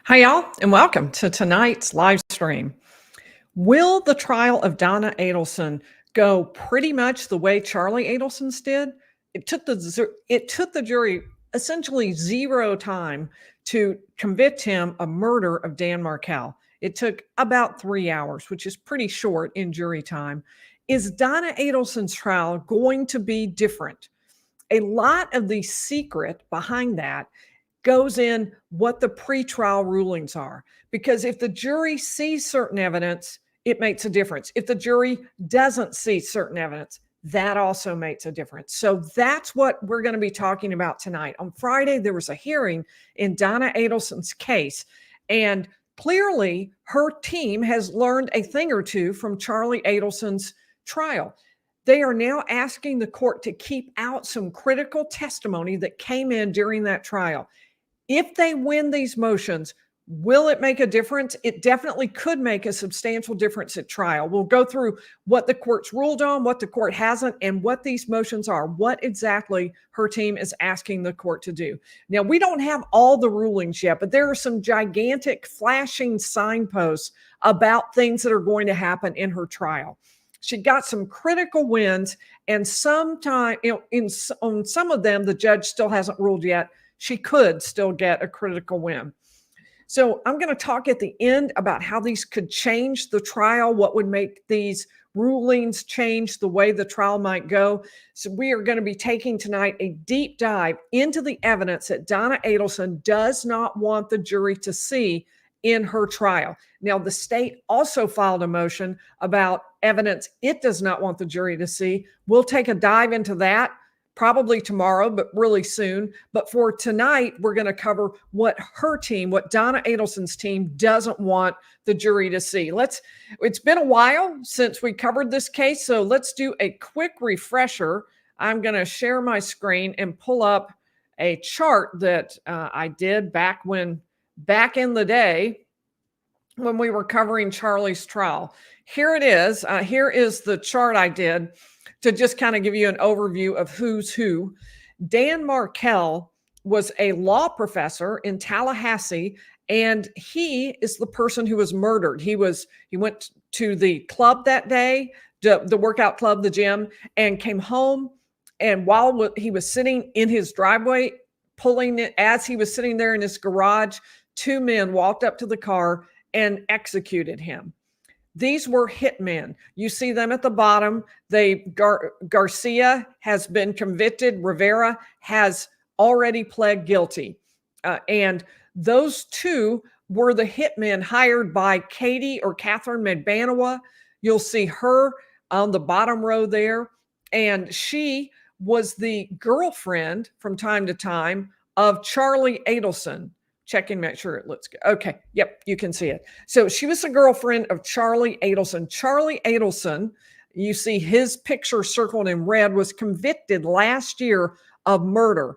Hi, y'all, and welcome to tonight's live stream. Will the trial of Donna Adelson go pretty much the way Charlie Adelson's did? It took the jury essentially zero time to convict him of murder of Dan Markel. It took about 3 hours, which is pretty short in jury time. Is Donna Adelson's trial going to be different? A lot of the secret behind that goes in what the pretrial rulings are. Because if the jury sees certain evidence, it makes a difference. If the jury doesn't see certain evidence, that also makes a difference. So that's what we're going to be talking about tonight. On Friday, there was a hearing in Donna Adelson's case, and clearly her team has learned a thing or two from Charlie Adelson's trial. They are now asking the court to keep out some critical testimony that came in during that trial. If they win these motions, will it make a difference? It definitely could make a substantial difference at trial. We'll go through what the court's ruled on, what the court hasn't, and what these motions are, what exactly her team is asking the court to do. Now, we don't have all the rulings yet, but there are some gigantic flashing signposts about things that are going to happen in her trial. She got some critical wins, and sometime, on some of them, the judge still hasn't ruled yet. She could still get a critical win. So I'm going to talk at the end about how these could change the trial, what would make these rulings change the way the trial might go. So we are going to be taking tonight a deep dive into the evidence that Donna Adelson does not want the jury to see in her trial. Now, the state also filed a motion about evidence it does not want the jury to see. We'll take a dive into that probably tomorrow, but really soon. But for tonight, we're going to cover what her team, what Donna Adelson's team doesn't want the jury to see. It's been a while since we covered this case, so let's do a quick refresher. I'm going to share my screen and pull up a chart that I did back in the day when we were covering Charlie's trial. Here it is. Here is the chart I did to just kind of give you an overview of who's who. Dan Markel was a law professor in Tallahassee, and he is the person who was murdered. He went to the club that day, the workout club, the gym, and came home. And while he was sitting in his driveway, pulling it, as he was sitting there in his garage, two men walked up to the car and executed him. These were hitmen. You see them at the bottom. Garcia has been convicted. Rivera has already pled guilty. And those two were the hitmen hired by Katie or Catherine Medbanawa. You'll see her on the bottom row there. And she was the girlfriend from time to time of Charlie Adelson. Checking, make sure it looks good. Okay, yep, you can see it. So she was the girlfriend of Charlie Adelson. Charlie Adelson, you see his picture circled in red, was convicted last year of murder.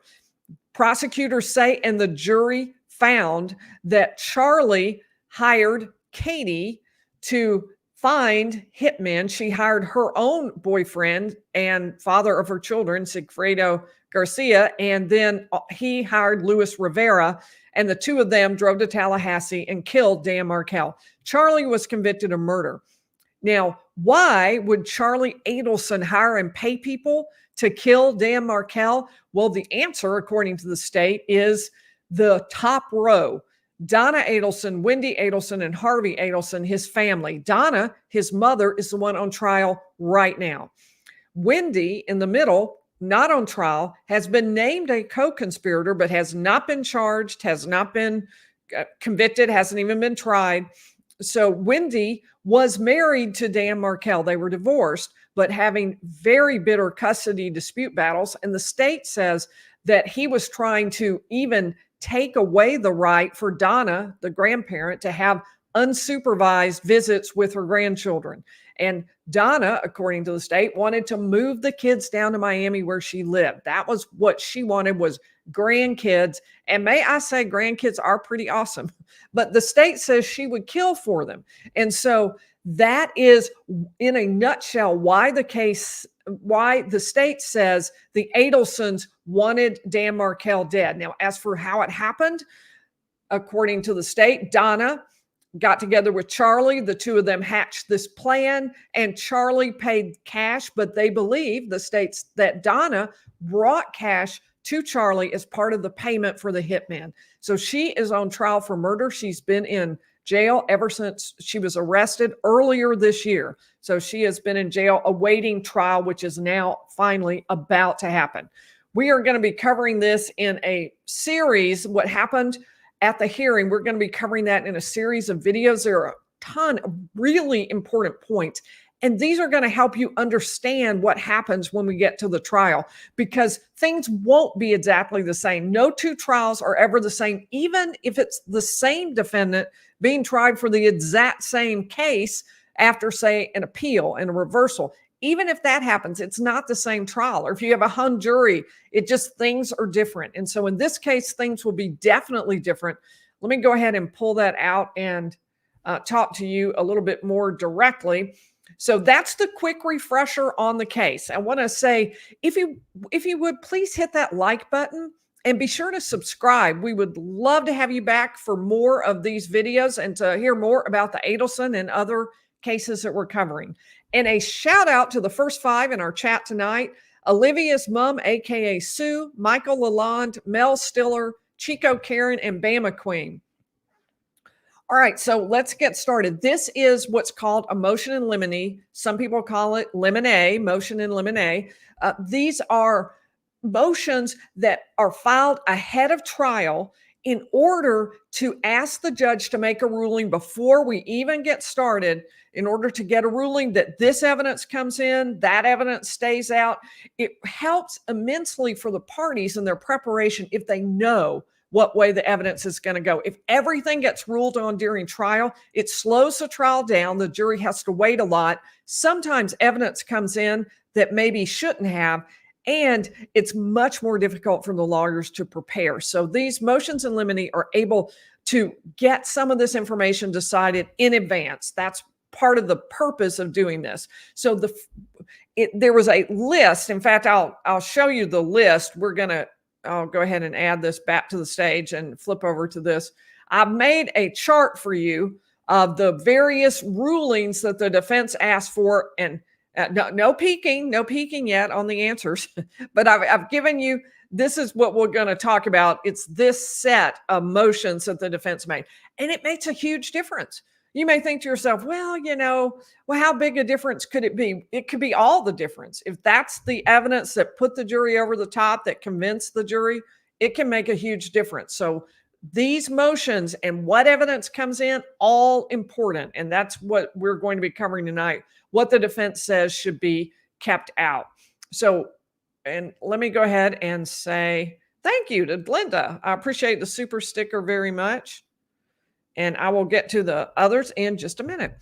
Prosecutors say, and the jury found, that Charlie hired Katie to find hitmen. She hired her own boyfriend and father of her children, Sigfredo Garcia, and then he hired Luis Rivera, and the two of them drove to Tallahassee and killed Dan Markel. Charlie was convicted of murder. Now, why would Charlie Adelson hire and pay people to kill Dan Markel? Well, the answer, according to the state, is the top row. Donna Adelson, Wendi Adelson, and Harvey Adelson, his family. Donna, his mother, is the one on trial right now. Wendi, in the middle, not on trial, has been named a co-conspirator, but has not been charged, has not been convicted, hasn't even been tried. So Wendi was married to Dan Markel. They were divorced, but having very bitter custody dispute battles. And the state says that he was trying to even take away the right for Donna, the grandparent, to have unsupervised visits with her grandchildren. And Donna, according to the state, wanted to move the kids down to Miami where she lived. That was what she wanted, was grandkids. And may I say, grandkids are pretty awesome. But the state says she would kill for them. And so that is, in a nutshell, why the state says the Adelsons wanted Dan Markel dead. Now, as for how it happened, according to the state, Donna got together with Charlie. The two of them hatched this plan, and Charlie paid cash, but they believe, the states, that Donna brought cash to Charlie as part of the payment for the hitman. So she is on trial for murder. She's been in jail ever since she was arrested earlier this year. So she has been in jail awaiting trial, which is now finally about to happen. We are going to be covering this in a series, what happened at the hearing. We're going to be covering that in a series of videos. There are a ton of really important points, and these are going to help you understand what happens when we get to the trial, because things won't be exactly the same. No two trials are ever the same, even if it's the same defendant being tried for the exact same case after, say, an appeal and a reversal. Even if that happens, it's not the same trial. Or if you have a hung jury, things are different. And so in this case, things will be definitely different. Let me go ahead and pull that out and talk to you a little bit more directly. So that's the quick refresher on the case. I want to say, if you would please hit that like button and be sure to subscribe. We would love to have you back for more of these videos and to hear more about the Adelson and other cases that we're covering. And a shout out to the first 5 in our chat tonight: Olivia's mom, aka Sue, Michael Lalonde, Mel Stiller, Chico Karen, and Bama Queen. All right, so let's get started. This is what's called a motion in limine. Some people call it limine, motion in limine. These are motions that are filed ahead of trial in order to ask the judge to make a ruling before we even get started, in order to get a ruling that this evidence comes in, that evidence stays out. It helps immensely for the parties in their preparation if they know what way the evidence is going to go. If everything gets ruled on during trial, it slows the trial down. The jury has to wait a lot. Sometimes evidence comes in that maybe shouldn't have, and it's much more difficult for the lawyers to prepare. So these motions in limine are able to get some of this information decided in advance. That's part of the purpose of doing this. So there was a list. In fact, I'll show you the list. I'll go ahead and add this back to the stage and flip over to this. I've made a chart for you of the various rulings that the defense asked for, and no peeking yet on the answers, but I've given you, this is what we're going to talk about. It's this set of motions that the defense made, and it makes a huge difference. You may think to yourself, well, how big a difference could it be? It could be all the difference. If that's the evidence that put the jury over the top, that convinced the jury, it can make a huge difference. So these motions and what evidence comes in, all important. And that's what we're going to be covering tonight, what the defense says should be kept out. So, and let me go ahead and say thank you to Linda. I appreciate the super sticker very much. And I will get to the others in just a minute.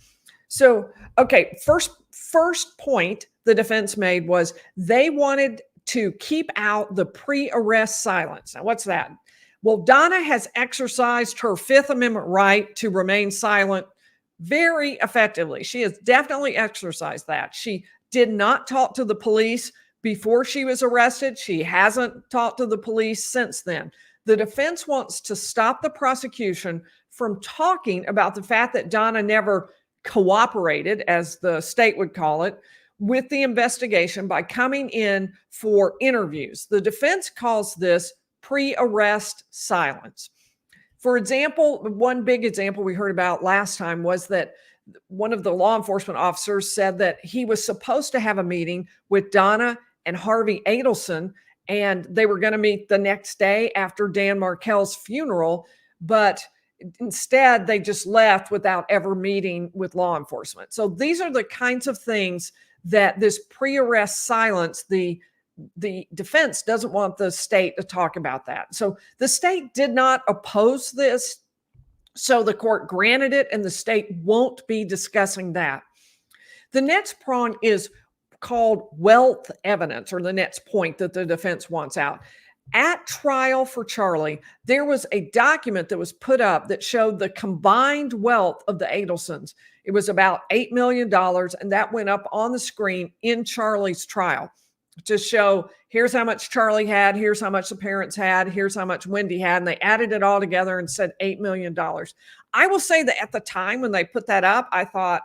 So, okay, first point the defense made was they wanted to keep out the pre-arrest silence. Now, what's that? Well, Donna has exercised her Fifth Amendment right to remain silent very effectively. She has definitely exercised that. She did not talk to the police before she was arrested. She hasn't talked to the police since then. The defense wants to stop the prosecution from talking about the fact that Donna never cooperated, as the state would call it, with the investigation by coming in for interviews. The defense calls this pre-arrest silence. For example, one big example we heard about last time was that one of the law enforcement officers said that he was supposed to have a meeting with Donna and Harvey Adelson, and they were going to meet the next day after Dan Markel's funeral, but instead they just left without ever meeting with law enforcement. So these are the kinds of things that this pre-arrest silence, the defense doesn't want the state to talk about that. So the state did not oppose this, so the court granted it, and the state won't be discussing that. The next prong is called wealth evidence, or the next point that the defense wants out. At trial for Charlie, there was a document that was put up that showed the combined wealth of the Adelsons. It was about $8 million, and that went up on the screen in Charlie's trial. to show here's how much Charlie had, here's how much the parents had, here's how much Wendi had, and they added it all together and said $8 million. I will say that at the time when they put that up, I thought,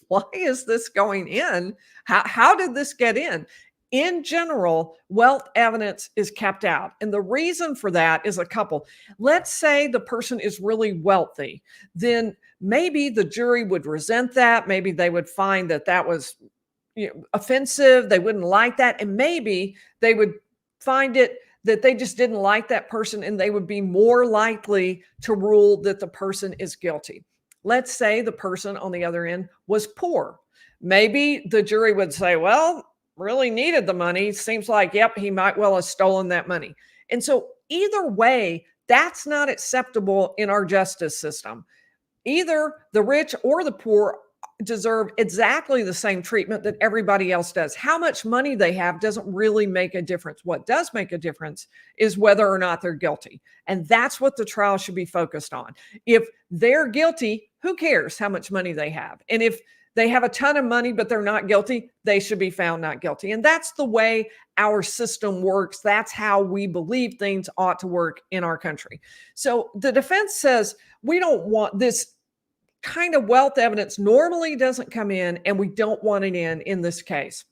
why is this going in? How did this get in? In general, wealth evidence is kept out. And the reason for that is a couple. Let's say the person is really wealthy, then maybe the jury would resent that. Maybe they would find that that was offensive. They wouldn't like that. And maybe they would find it that they just didn't like that person, and they would be more likely to rule that the person is guilty. Let's say the person on the other end was poor. Maybe the jury would say, well, really needed the money. Seems like, yep, he might well have stolen that money. And so either way, that's not acceptable in our justice system. Either the rich or the poor deserve exactly the same treatment that everybody else does. How much money they have doesn't really make a difference. What does make a difference is whether or not they're guilty. And that's what the trial should be focused on. If they're guilty, who cares how much money they have? And if they have a ton of money, but they're not guilty, they should be found not guilty. And that's the way our system works. That's how we believe things ought to work in our country. So the defense says, we don't want this kind of wealth evidence normally doesn't come in, and we don't want it in this case.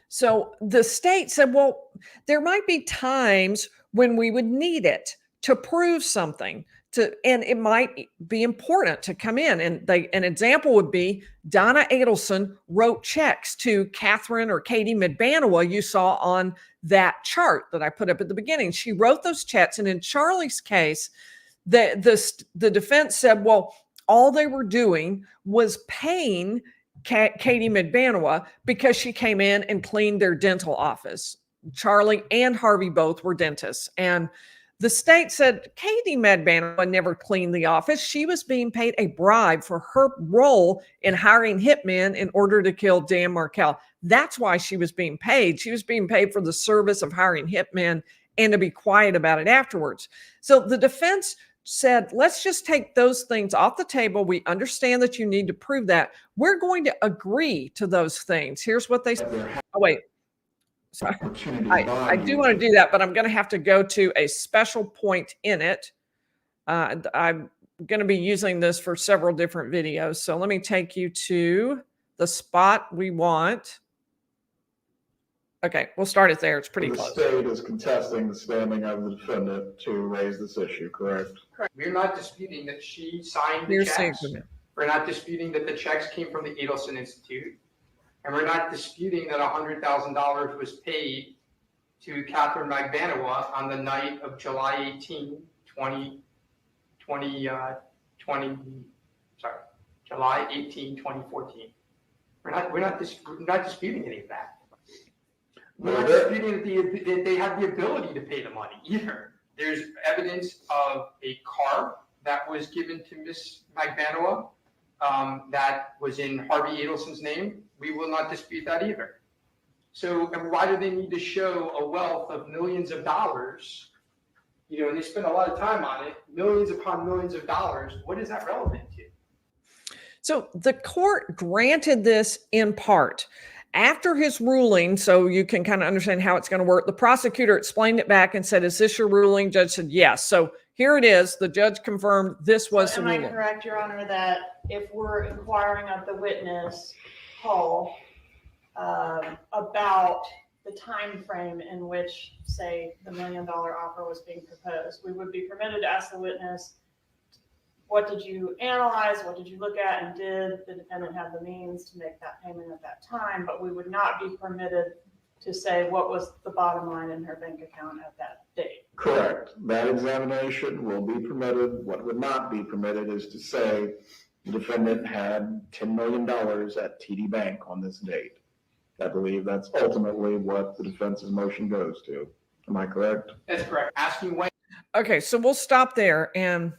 So the state said, well, there might be times when we would need it to prove something, and it might be important to come in. And an example would be Donna Adelson wrote checks to Catherine or Katie Medbanawa you saw on that chart that I put up at the beginning. She wrote those checks, and in Charlie's case, the defense said, well, all they were doing was paying Katie Medbanawa because she came in and cleaned their dental office. Charlie and Harvey both were dentists. And the state said Katie Medbanawa never cleaned the office. She was being paid a bribe for her role in hiring hitmen in order to kill Dan Markel. That's why she was being paid. She was being paid for the service of hiring hitmen and to be quiet about it afterwards. So the defense said, let's just take those things off the table. We understand that you need to prove that. We're going to agree to those things. Here's what they said. Oh, wait. Sorry. I do want to do that, but I'm going to have to go to a special point in it. I'm going to be using this for several different videos. So let me take you to the spot we want. Okay, we'll start it there. It's pretty close. The state is contesting the standing of the defendant to raise this issue, correct? Correct. We're not disputing that she signed the checks. We're not disputing that the checks came from the Adelson Institute. And we're not disputing that $100,000 was paid to Catherine Medbanawa on the night of July 18, 2014. We're not disputing any of that. We're not disputing that they have the ability to pay the money either. There's evidence of a car that was given to Miss Medbanawa that was in Harvey Adelson's name. We will not dispute that either. So, and why do they need to show a wealth of millions of dollars? You know, and they spend a lot of time on it, millions upon millions of dollars. What is that relevant to? So the court granted this in part. After his ruling, so you can kind of understand how it's going to work, the prosecutor explained it back and said, is this your ruling? Judge said, yes. So here it is. The judge confirmed this was the ruling. Am I correct, Your Honor, that if we're inquiring of the witness, Paul, about the time frame in which, say, the $1 million offer was being proposed, we would be permitted to ask the witness, what did you analyze? What did you look at? And did the defendant have the means to make that payment at that time? But we would not be permitted to say what was the bottom line in her bank account at that date. Correct. That examination will be permitted. What would not be permitted is to say the defendant had $10 million at TD Bank on this date. I believe that's ultimately what the defense's motion goes to. Am I correct? That's correct. Asking when. Okay, so we'll stop there. And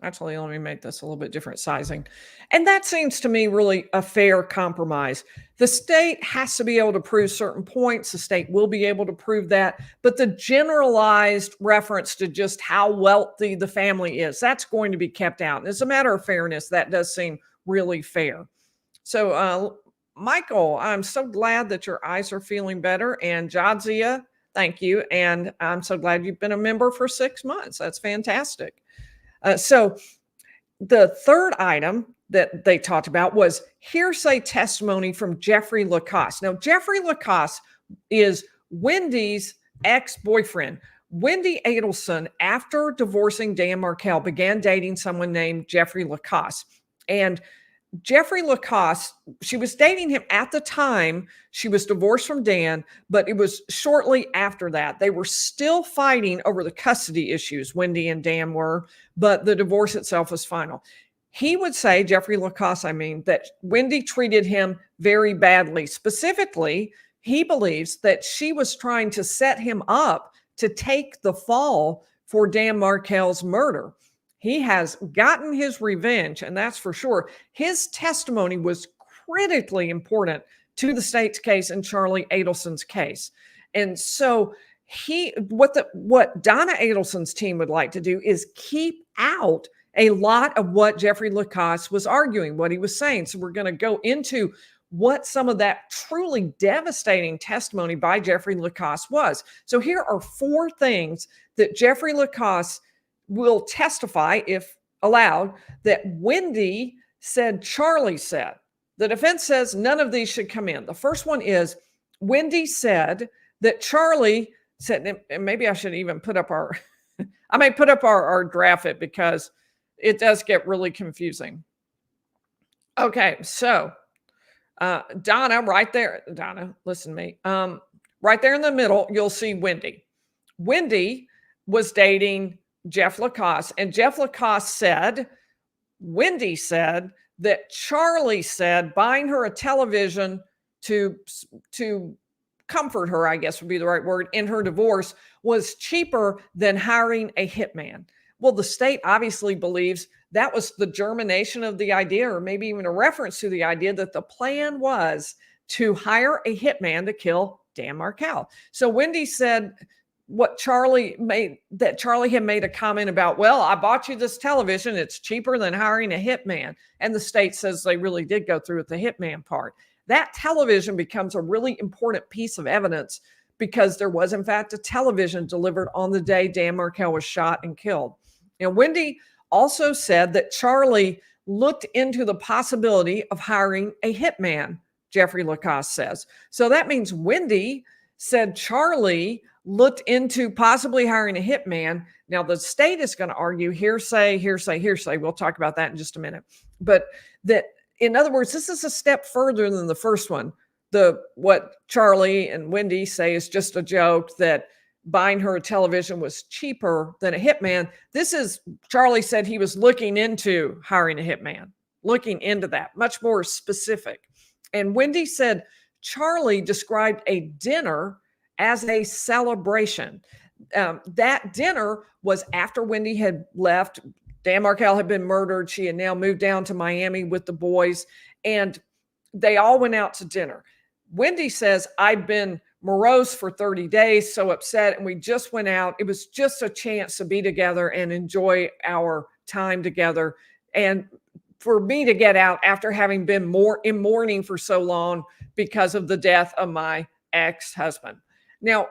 actually, let me make this a little bit different sizing. And that seems to me really a fair compromise. The state has to be able to prove certain points. The state will be able to prove that. But the generalized reference to just how wealthy the family is, that's going to be kept out. And as a matter of fairness, that does seem really fair. So Michael, I'm so glad that your eyes are feeling better. And Jadzia, thank you. And I'm so glad you've been a member for 6 months. That's fantastic. So the third item that they talked about was hearsay testimony from Jeffrey Lacoste. Now, Jeffrey Lacoste is Wendy's ex-boyfriend. Wendi Adelson, after divorcing Dan Markel, began dating someone named Jeffrey Lacoste. And Jeffrey Lacoste, she was dating him at the time she was divorced from Dan, but it was shortly after that. They were still fighting over the custody issues, Wendi and Dan were, but the divorce itself was final. He would say, Jeffrey Lacoste, that Wendi treated him very badly. Specifically, he believes that she was trying to set him up to take the fall for Dan Markel's murder. He has gotten his revenge, and that's for sure. His testimony was critically important to the state's case and Charlie Adelson's case. And so what Donna Adelson's team would like to do is keep out a lot of what Jeffrey Lacoste was arguing, what he was saying. So we're going to go into what some of that truly devastating testimony by Jeffrey Lacoste was. So here are 4 things that Jeffrey Lacoste will testify, if allowed, that Wendi said Charlie said. The defense says none of these should come in. The first one is Wendi said that Charlie said, and maybe I should even put up our, I may put up our graph it because it does get really confusing. Okay, so Donna, right there, Donna, listen to me. Right there in the middle, you'll see Wendi. Wendi was dating Jeff Lacoste, and Jeff Lacoste said, Wendi said that Charlie said buying her a television to comfort her, I guess would be the right word, in her divorce was cheaper than hiring a hitman. Well, the state obviously believes that was the germination of the idea, or maybe even a reference to the idea that the plan was to hire a hitman to kill Dan Markel. So Wendi said Charlie had made a comment about, well, I bought you this television. It's cheaper than hiring a hitman. And the state says they really did go through with the hitman part. That television becomes a really important piece of evidence because there was, in fact, a television delivered on the day Dan Markel was shot and killed. Now, Wendi also said that Charlie looked into the possibility of hiring a hitman, Jeffrey Lacoste says. So that means Wendi said Charlie looked into possibly hiring a hitman. Now, the state is going to argue hearsay, hearsay, hearsay. We'll talk about that in just a minute. But that, in other words, this is a step further than the first one. What Charlie and Wendi say is just a joke that buying her a television was cheaper than a hitman. This is, Charlie said he was looking into hiring a hitman, looking into that, much more specific. And Wendi said Charlie described a dinner as a celebration. That dinner was after Wendi had left. Dan Markel had been murdered. She had now moved down to Miami with the boys, and they all went out to dinner. Wendi says, I've been morose for 30 days, so upset, and we just went out. It was just a chance to be together and enjoy our time together. And for me to get out after having been in mourning for so long because of the death of my ex-husband. Now,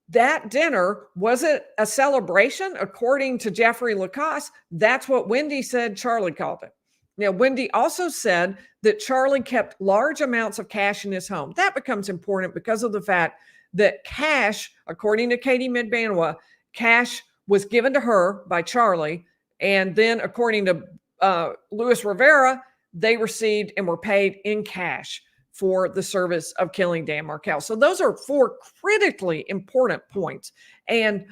that dinner, was it a celebration? According to Jeffrey Lacoste, that's what Wendi said Charlie called it. Now, Wendi also said that Charlie kept large amounts of cash in his home. That becomes important because of the fact that cash, according to Katie Midbanwa, cash was given to her by Charlie. And then according to Luis Rivera, they received and were paid in cash for the service of killing Dan Markel. So those are 4 critically important points. And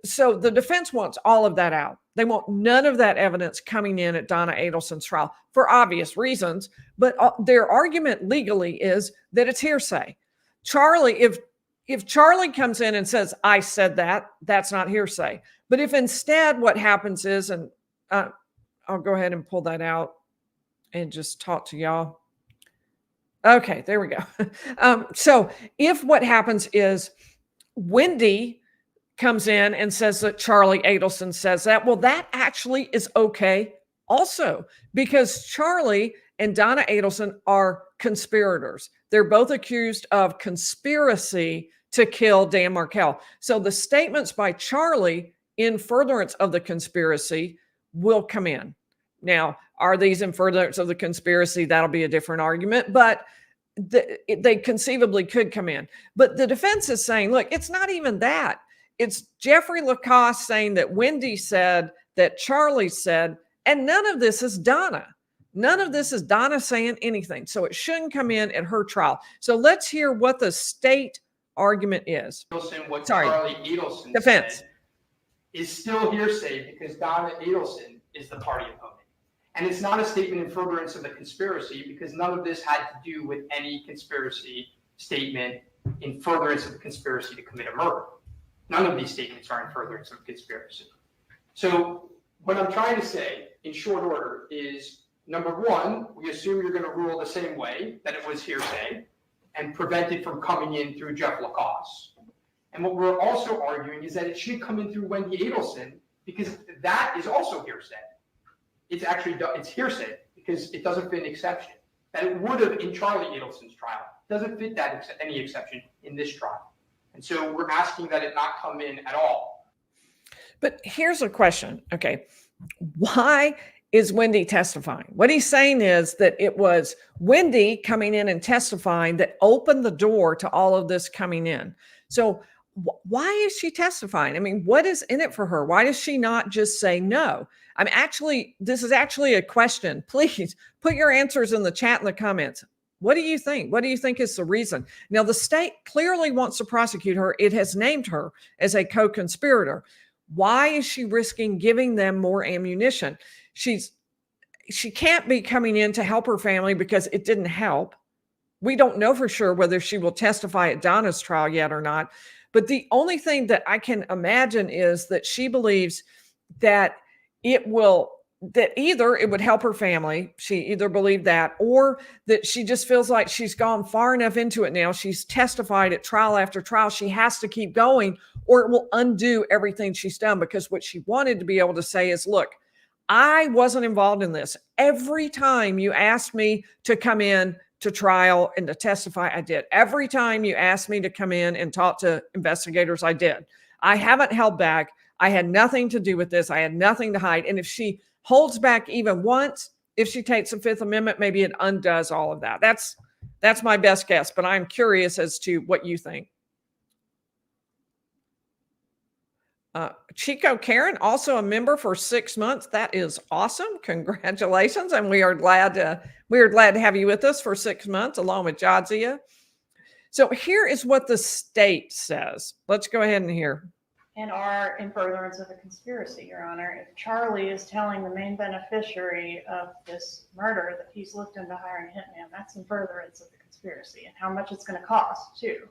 so the defense wants all of that out. They want none of that evidence coming in at Donna Adelson's trial for obvious reasons. But their argument legally is that it's hearsay. Charlie, if Charlie comes in and says, I said that, that's not hearsay. But if instead what happens is, and I'll go ahead and pull that out and just talk to y'all. Okay, there we go. So if what happens is Wendi comes in and says that Charlie Adelson says that, well, that actually is okay also, because Charlie and Donna Adelson are conspirators. They're both accused of conspiracy to kill Dan Markel. So the statements by Charlie in furtherance of the conspiracy will come in. Now, are these in furtherance of the conspiracy? That'll be a different argument, but they conceivably could come in. But the defense is saying, look, it's not even that. It's Jeffrey Lacoste saying that Wendi said, that Charlie said, and none of this is Donna. None of this is Donna saying anything. So it shouldn't come in at her trial. So let's hear what the state argument is. What Sorry. Charlie Adelson Defense said is still hearsay because Donna Adelson is the party opponent. And it's not a statement in furtherance of the conspiracy because none of this had to do with any conspiracy statement in furtherance of the conspiracy to commit a murder. None of these statements are in furtherance of conspiracy. So what I'm trying to say in short order is, number one, we assume you're going to rule the same way, that it was hearsay, and prevent it from coming in through Jeff Lacoste. And what we're also arguing is that it should come in through Wendi Adelson because that is also hearsay. It's hearsay because it doesn't fit an exception. That it would have in Charlie Adelson's trial. Doesn't fit that any exception in this trial. And so we're asking that it not come in at all. But here's a question. Okay. Why is Wendi testifying? What he's saying is that it was Wendi coming in and testifying that opened the door to all of this coming in. So why is she testifying? I mean, what is in it for her? Why does she not just say no? This is actually a question. Please put your answers in the chat in the comments. What do you think? What do you think is the reason? Now, the state clearly wants to prosecute her. It has named her as a co-conspirator. Why is she risking giving them more ammunition? She can't be coming in to help her family because it didn't help. We don't know for sure whether she will testify at Donna's trial yet or not. But the only thing that I can imagine is that she believes that either it would help her family. She either believed that, or that she just feels like she's gone far enough into it now. She's testified at trial after trial. She has to keep going, or it will undo everything she's done. Because what she wanted to be able to say is, look, I wasn't involved in this. Every time you asked me to come in to trial and to testify, I did. Every time you asked me to come in and talk to investigators, I did. I haven't held back. I had nothing to do with this. I had nothing to hide. And if she holds back even once, if she takes the Fifth Amendment, maybe it undoes all of that. That's my best guess, but I'm curious as to what you think. Chico Karen, also a member for 6 months. That is awesome. Congratulations. And we are glad to have you with us for 6 months, along with Jadzia. So here is what the state says. Let's go ahead and hear. And are in furtherance of a conspiracy, Your Honor. If Charlie is telling the main beneficiary of this murder that he's looked into hiring a hitman, that's in furtherance of the conspiracy. And how much it's going to cost, too,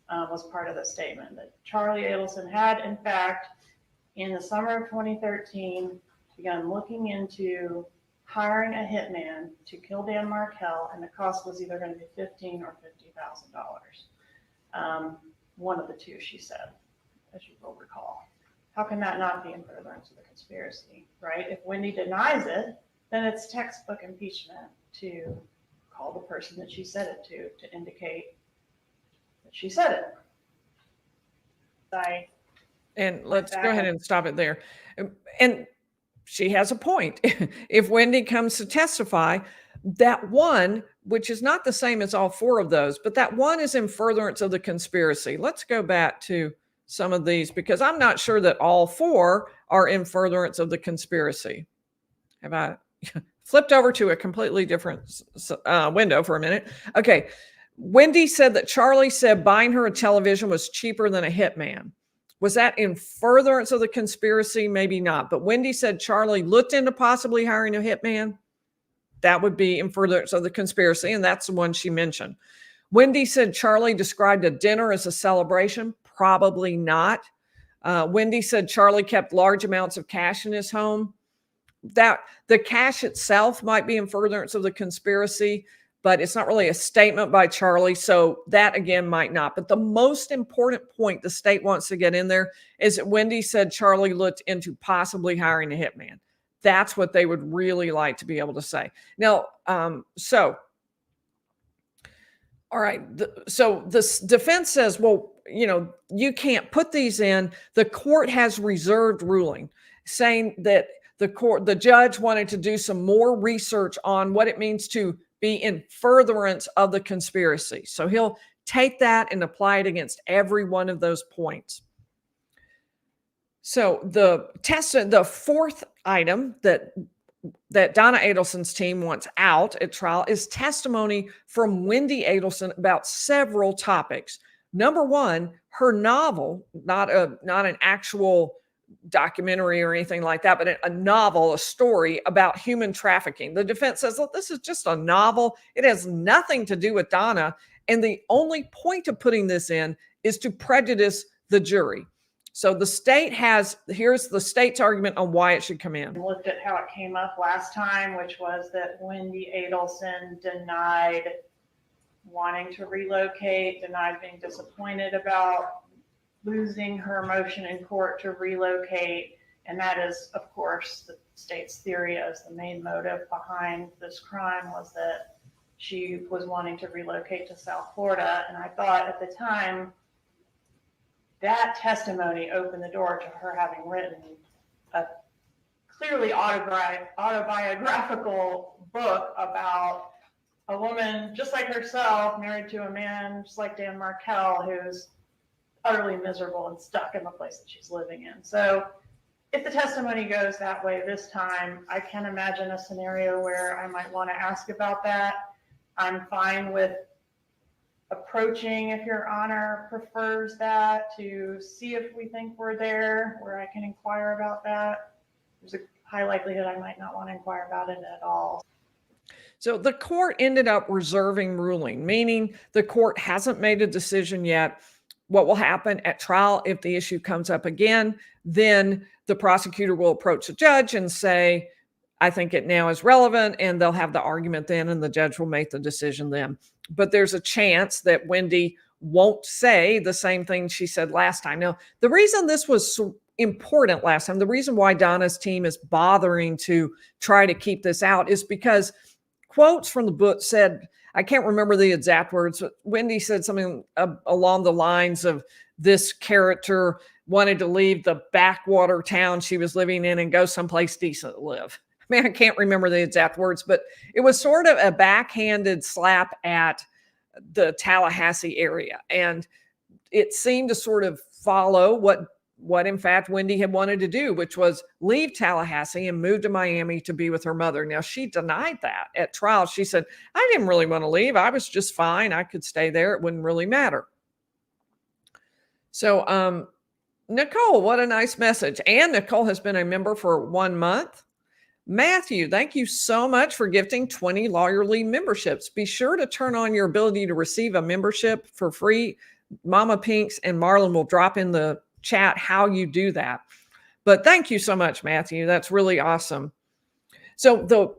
was part of the statement. That Charlie Adelson had, in fact, in the summer of 2013, begun looking into hiring a hitman to kill Dan Markel, and the cost was either going to be $15,000 or $50,000. One of the two, she said, as you will recall. How can that not be in furtherance of the conspiracy, right? If Wendi denies it, then it's textbook impeachment to call the person that she said it to indicate that she said it. And let's go ahead and stop it there. And she has a point. If Wendi comes to testify, that one, which is not the same as all four of those, but that one is in furtherance of the conspiracy. Let's go back to some of these, because I'm not sure that all four are in furtherance of the conspiracy. Have I flipped over to a completely different window for a minute? Okay. Wendi said that Charlie said buying her a television was cheaper than a hitman. Was that in furtherance of the conspiracy? Maybe not. But Wendi said Charlie looked into possibly hiring a hitman. That would be in furtherance of the conspiracy, and that's the one she mentioned. Wendi said Charlie described a dinner as a celebration. Probably not. Wendi said Charlie kept large amounts of cash in his home. That the cash itself might be in furtherance of the conspiracy, but it's not really a statement by Charlie. So that again might not. But the most important point the state wants to get in there is that Wendi said Charlie looked into possibly hiring a hitman. That's what they would really like to be able to say. Now, so All right. So this defense says, well, you can't put these in. The court has reserved ruling, saying that the judge wanted to do some more research on what it means to be in furtherance of the conspiracy. So he'll take that and apply it against every one of those points. So the fourth item that Donna Adelson's team wants out at trial is testimony from Wendi Adelson about several topics. Number one, her novel, not an actual documentary or anything like that, but a novel, a story about human trafficking. The defense says, look, this is just a novel. It has nothing to do with Donna. And the only point of putting this in is to prejudice the jury. So here's the state's argument on why it should come in. Looked at how it came up last time, which was that Wendi Adelson denied wanting to relocate, denied being disappointed about losing her motion in court to relocate. And that is, of course, the state's theory as the main motive behind this crime was that she was wanting to relocate to South Florida. And I thought at the time, that testimony opened the door to her having written a clearly autobiographical book about a woman just like herself, married to a man just like Dan Markel, who's utterly miserable and stuck in the place that she's living in. So if the testimony goes that way this time, I can imagine a scenario where I might want to ask about that. I'm fine with approaching, if Your Honor prefers that, to see if we think we're there, where I can inquire about that. There's a high likelihood I might not want to inquire about it at all. So the court ended up reserving ruling, meaning the court hasn't made a decision yet. What will happen at trial if the issue comes up again? Then the prosecutor will approach the judge and say, I think it now is relevant, and they'll have the argument then, and the judge will make the decision then. But there's a chance that Wendi won't say the same thing she said last time. Now, the reason this was so important last time, the reason why Donna's team is bothering to try to keep this out is because quotes from the book said, I can't remember the exact words, but Wendi said something along the lines of this character wanted to leave the backwater town she was living in and go someplace decent to live. I mean, I can't remember the exact words, but it was sort of a backhanded slap at the Tallahassee area. And it seemed to sort of follow what in fact Wendi had wanted to do, which was leave Tallahassee and move to Miami to be with her mother. Now, she denied that at trial. She said, I didn't really want to leave. I was just fine. I could stay there. It wouldn't really matter. So, Nicole, what a nice message. And Nicole has been a member for 1 month. Matthew, thank you so much for gifting 20 Lawyerly memberships. Be sure to turn on your ability to receive a membership for free. Mama Pinks and Marlon will drop in the chat how you do that. But thank you so much, Matthew. That's really awesome. So the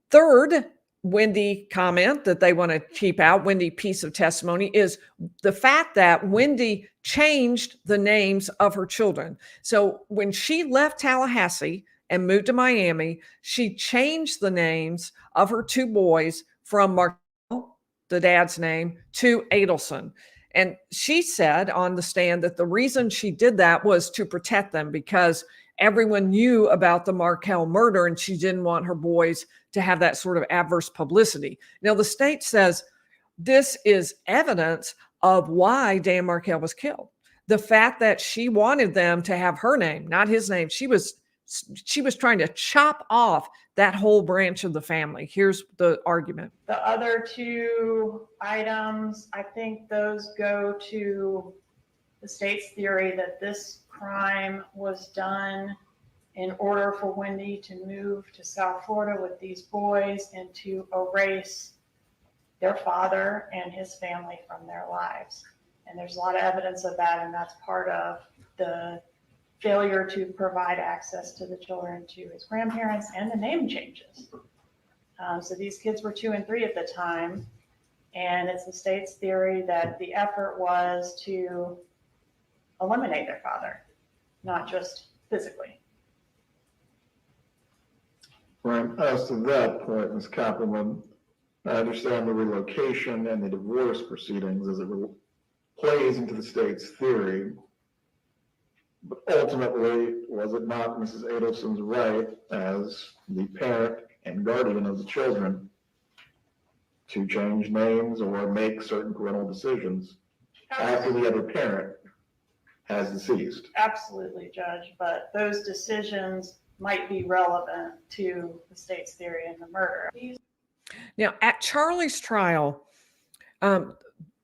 third Wendi comment that they want to keep out, Wendi piece of testimony, is the fact that Wendi changed the names of her children. So when she left Tallahassee and moved to Miami, she changed the names of her two boys from Markel, the dad's name, to Adelson. And she said on the stand that the reason she did that was to protect them because everyone knew about the Markel murder and she didn't want her boys to have that sort of adverse publicity. Now, the state says this is evidence of why Dan Markel was killed. The fact that she wanted them to have her name, not his name. She was trying to chop off that whole branch of the family. Here's the argument. The other two items, I think those go to the state's theory that this crime was done in order for Wendi to move to South Florida with these boys and to erase their father and his family from their lives. And there's a lot of evidence of that, and that's part of the failure to provide access to the children to his grandparents and the name changes. So these kids were 2 and 3 at the time, and it's the state's theory that the effort was to eliminate their father, not just physically. Right. As to that point, Ms. Kaplan, I understand the relocation and the divorce proceedings as it plays into the state's theory. But ultimately, was it not Mrs. Adelson's right as the parent and guardian of the children to change names or make certain parental decisions after the other parent has deceased? Absolutely, Judge, but those decisions might be relevant to the state's theory in the murder. Now, at Charlie's trial,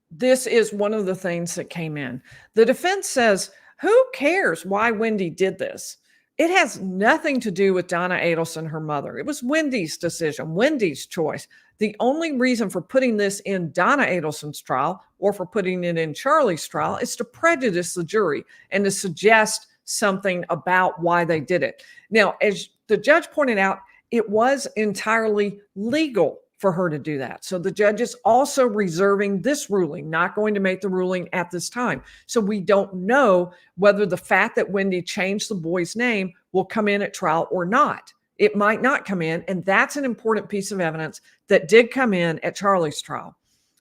this is one of the things that came in. The defense says, who cares why Wendy did this? It has nothing to do with Donna Adelson, her mother. It was Wendy's decision, Wendy's choice. The only reason for putting this in Donna Adelson's trial or for putting it in Charlie's trial is to prejudice the jury and to suggest something about why they did it. Now, as the judge pointed out, it was entirely legal for her to do that. So the judge is also reserving this ruling, not going to make the ruling at this time. So we don't know whether the fact that Wendy changed the boy's name will come in at trial or not. It might not come in, and that's an important piece of evidence that did come in at Charlie's trial.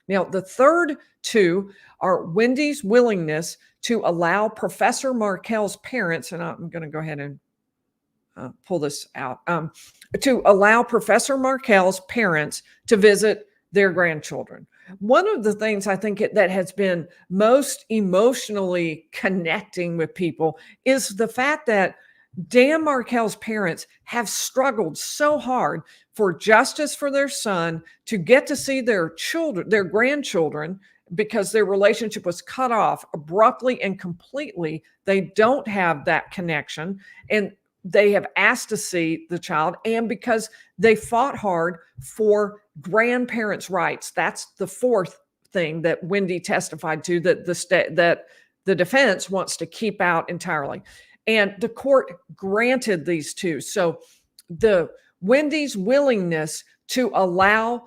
Now, the third two are Wendy's willingness to allow Professor Markel's parents, and I'm going to go ahead and pull this out, to allow Professor Markel's parents to visit their grandchildren. One of the things I think that has been most emotionally connecting with people is the fact that Dan Markel's parents have struggled so hard for justice for their son, to get to see their children, their grandchildren, because their relationship was cut off abruptly and completely. They don't have that connection, and they have asked to see the child, and because they fought hard for grandparents' rights. That's the fourth thing that Wendy testified to, that the defense wants to keep out entirely. And the court granted these two. So the Wendy's willingness to allow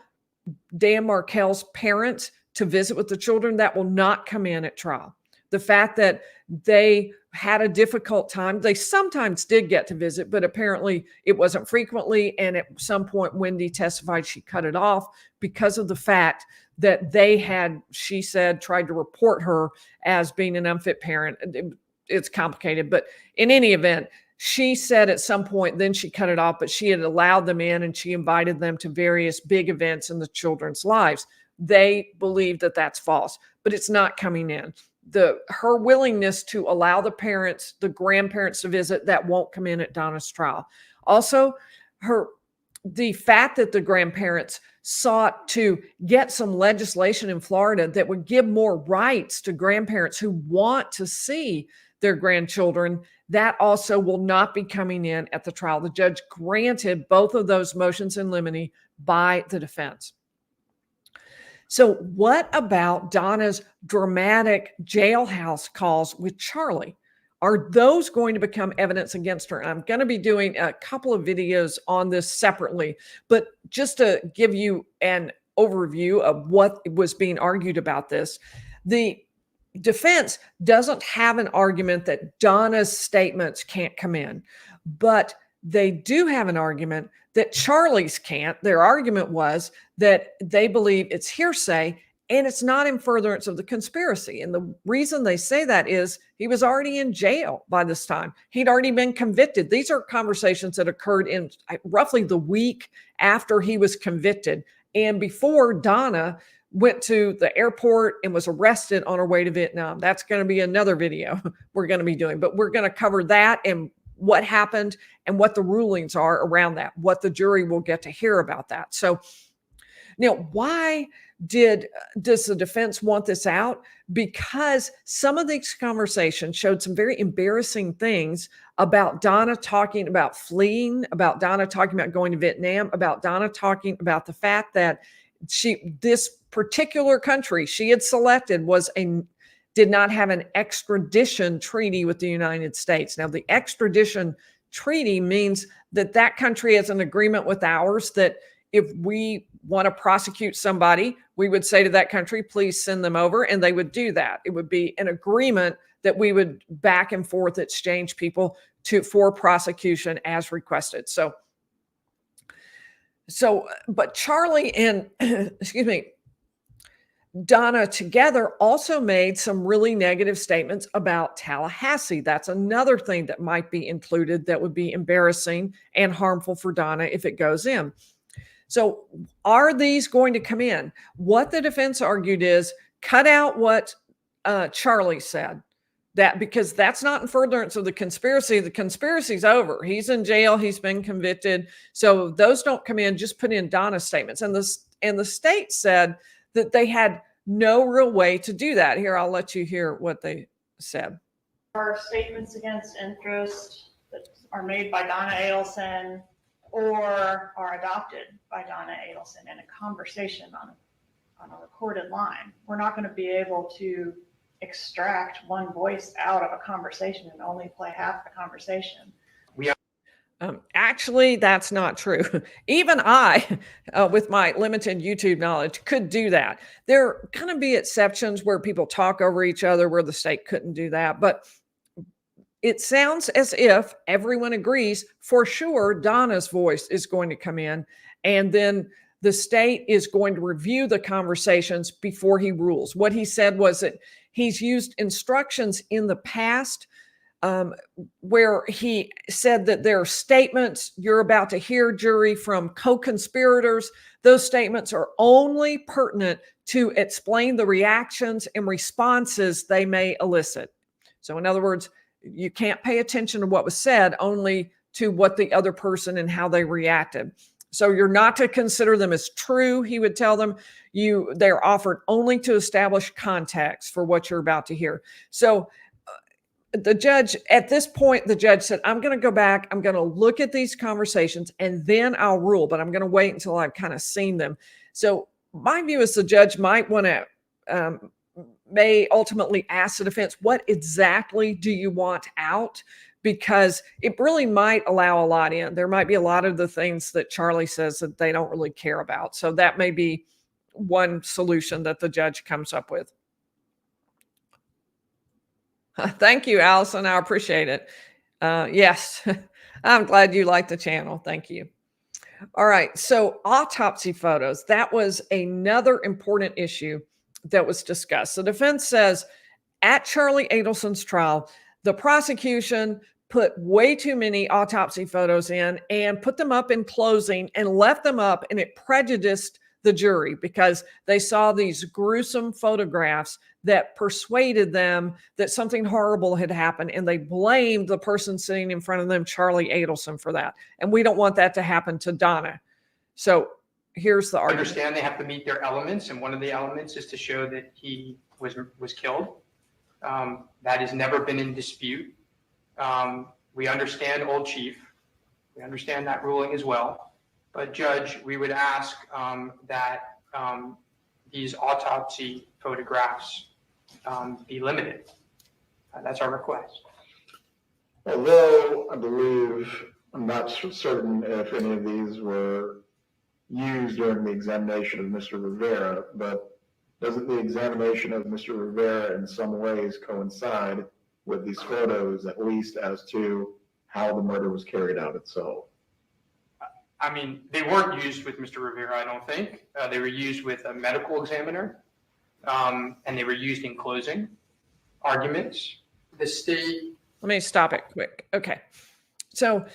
Dan Markel's parents to visit with the children, that will not come in at trial. The fact that they had a difficult time, they sometimes did get to visit, but apparently it wasn't frequently. And at some point, Wendy testified she cut it off because of the fact that they had, she said, tried to report her as being an unfit parent. It's complicated, but in any event, she said at some point, then she cut it off, but she had allowed them in and she invited them to various big events in the children's lives. They believe that that's false, but it's not coming in. Her willingness to allow the parents, the grandparents to visit, that won't come in at Donna's trial. Also, the fact that the grandparents sought to get some legislation in Florida that would give more rights to grandparents who want to see their grandchildren, that also will not be coming in at the trial. The judge granted both of those motions in limine by the defense. So what about Donna's dramatic jailhouse calls with Charlie? Are those going to become evidence against her? I'm going to be doing a couple of videos on this separately, but just to give you an overview of what was being argued about this, the defense doesn't have an argument that Donna's statements can't come in, but they do have an argument that Charlie's can't. Their argument was that they believe it's hearsay and it's not in furtherance of the conspiracy. And the reason they say that is he was already in jail by this time. He'd already been convicted. These are conversations that occurred in roughly the week after he was convicted and before Donna went to the airport and was arrested on her way to Vietnam. That's going to be another video we're going to be doing, but we're going to cover that and what happened and what the rulings are around that, what the jury will get to hear about that. So now, why does the defense want this out? Because some of these conversations showed some very embarrassing things about Donna talking about fleeing, about Donna talking about going to Vietnam, about Donna talking about the fact that this particular country she had selected did not have an extradition treaty with the United States. Now, the extradition treaty means that that country has an agreement with ours that if we want to prosecute somebody, we would say to that country, please send them over, and they would do that. It would be an agreement that we would back and forth exchange people for prosecution as requested. So So, but Charlie and, excuse me, Donna together also made some really negative statements about Tallahassee. That's another thing that might be included that would be embarrassing and harmful for Donna if it goes in. So, are these going to come in? What the defense argued is cut out what Charlie said. That because that's not in furtherance of the conspiracy. The conspiracy's over. He's in jail. He's been convicted. So those don't come in. Just put in Donna's statements. And the state said that they had no real way to do that. Here, I'll let you hear what they said. Are statements against interest that are made by Donna Adelson or are adopted by Donna Adelson in a conversation on a recorded line. We're not going to be able to extract one voice out of a conversation and only play half the conversation. Actually, that's not true. Even I, with my limited YouTube knowledge, could do that. There are going to be exceptions where people talk over each other, where the state couldn't do that. But it sounds as if everyone agrees for sure Donna's voice is going to come in, and then the state is going to review the conversations before he rules. What he said was that he's used instructions in the past where he said that there are statements you're about to hear, jury, from co-conspirators. Those statements are only pertinent to explain the reactions and responses they may elicit. So in other words, you can't pay attention to what was said, only to what the other person and how they reacted. So you're not to consider them as true, he would tell them. They're offered only to establish context for what you're about to hear. So the judge, at this point, the judge said, I'm going to go back, I'm going to look at these conversations, and then I'll rule, but I'm going to wait until I've kind of seen them. So my view is the judge might want to, may ultimately ask the defense, what exactly do you want out? Because it really might allow a lot in. There might be a lot of the things that Charlie says that they don't really care about. So that may be one solution that the judge comes up with. Thank you, Allison. I appreciate it. Yes, I'm glad you like the channel. Thank you. All right. So autopsy photos, that was another important issue that was discussed. The defense says at Charlie Adelson's trial, the prosecution put way too many autopsy photos in and put them up in closing and left them up, and it prejudiced the jury because they saw these gruesome photographs that persuaded them that something horrible had happened, and they blamed the person sitting in front of them, Charlie Adelson, for that. And we don't want that to happen to Donna. So here's the argument. I understand they have to meet their elements, and one of the elements is to show that he was killed. That has never been in dispute. We understand Old Chief. We understand that ruling as well. But Judge, we would ask that these autopsy photographs be limited. That's our request. Although I believe, I'm not certain if any of these were used during the examination of Mr. Rivera, but doesn't the examination of Mr. Rivera in some ways coincide with these photos, at least as to how the murder was carried out itself? I mean, they weren't used with Mr. Rivera, I don't think. They were used with a medical examiner, and they were used in closing arguments. The state... Let me stop it quick. Okay. So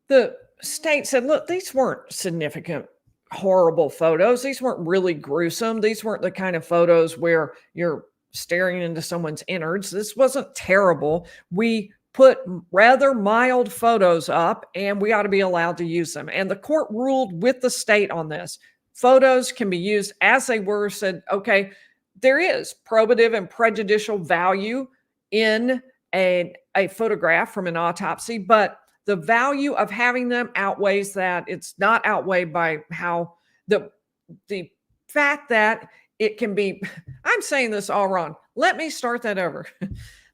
the state said, look, these weren't significant, horrible photos. These weren't really gruesome. These weren't the kind of photos where you're staring into someone's innards. This wasn't terrible. We put rather mild photos up, and we ought to be allowed to use them. And the court ruled with the state on this. Photos can be used as they were, said, okay, there is probative and prejudicial value in a photograph from an autopsy, but the value of having them outweighs that. It's not outweighed by how the fact that it can be, I'm saying this all wrong. Let me start that over.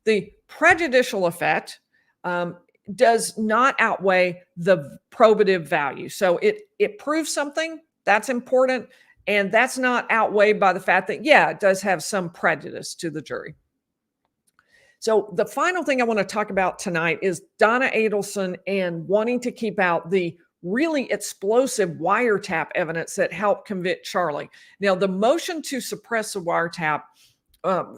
The prejudicial effect does not outweigh the probative value. So it proves something that's important, and that's not outweighed by the fact that, yeah, it does have some prejudice to the jury. So the final thing I want to talk about tonight is Donna Adelson and wanting to keep out the really explosive wiretap evidence that helped convict Charlie. Now, the motion to suppress the wiretap,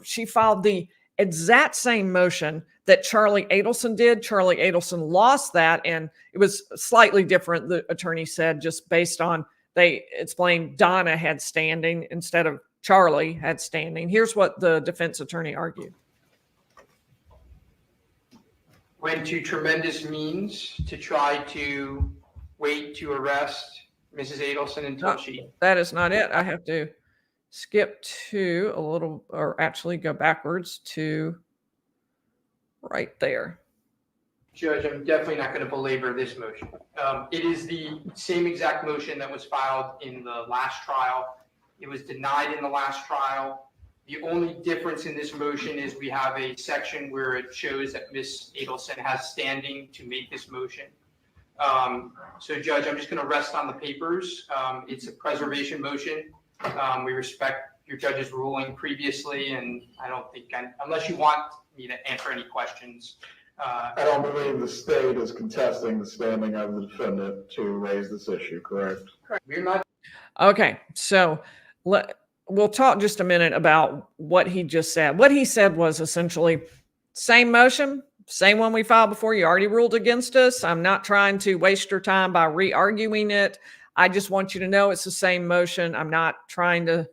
she filed the exact same motion that Charlie Adelson did. Charlie Adelson lost that, and it was slightly different, the attorney said, just based on, they explained Donna had standing instead of Charlie had standing. Here's what the defense attorney argued. Went to tremendous means to try to wait to arrest Mrs. Adelson until she... That is not it. I have to skip to a little, or actually go backwards to right there. Judge, I'm definitely not going to belabor this motion. It is the same exact motion that was filed in the last trial. It was denied in the last trial. The only difference in this motion is we have a section where it shows that Ms. Adelson has standing to make this motion. So Judge, I'm just going to rest on the papers. It's a preservation motion. We respect your judge's ruling previously, and I don't think, unless you want me to answer any questions. I don't believe the state is contesting the standing of the defendant to raise this issue, correct? Correct. We're not. Okay, so we'll talk just a minute about what he just said. What he said was essentially, same motion, same one we filed before. You already ruled against us. I'm not trying to waste your time by re-arguing it. I just want you to know it's the same motion. I'm not trying to